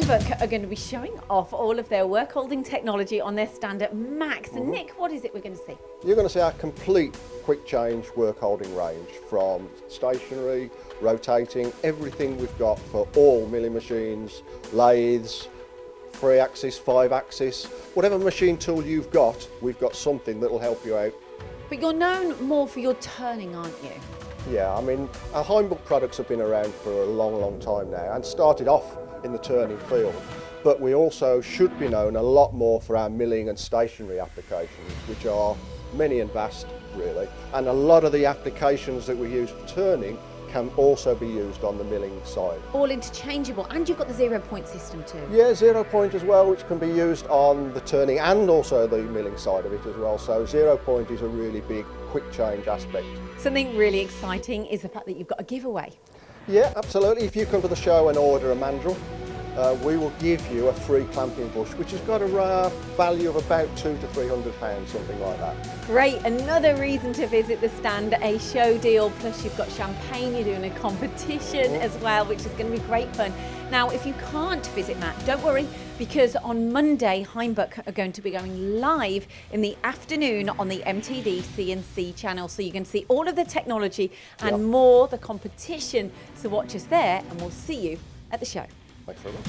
Hainbuch are going to be showing off all of their work holding technology on their stand at MACH. And Nick, what is it we're going to see? You're going to see our complete quick change work holding range, from stationary, rotating, everything we've got for all milling machines, lathes, 3-axis, 5-axis, whatever machine tool you've got, we've got something that will help you out. But you're known more for your turning, aren't you? Yeah, I mean, our Hainbuch products have been around for a long, long time now and started off in the turning field. But we also should be known a lot more for our milling and stationary applications, which are many and vast, really. And a lot of the applications that we use for turning can also be used on the milling side. All interchangeable, and you've got the 0-point system too. Yeah, 0-point as well, which can be used on the turning and also the milling side of it as well. So 0-point is a really big quick change aspect. Something really exciting is the fact that you've got a giveaway. Yeah, absolutely. If you come to the show and order a Mandrel, we will give you a free clamping bush, which has got a value of about £200 to £300, something like that. Great, another reason to visit the stand, a show deal, plus you've got champagne, you're doing a competition as well, which is going to be great fun. Now, if you can't visit Matt, don't worry, because on Monday, Hainbuch are going to be going live in the afternoon on the MTDCNC channel, so you can see all of the technology and more, the competition. So watch us there, and we'll see you at the show. Thanks very much.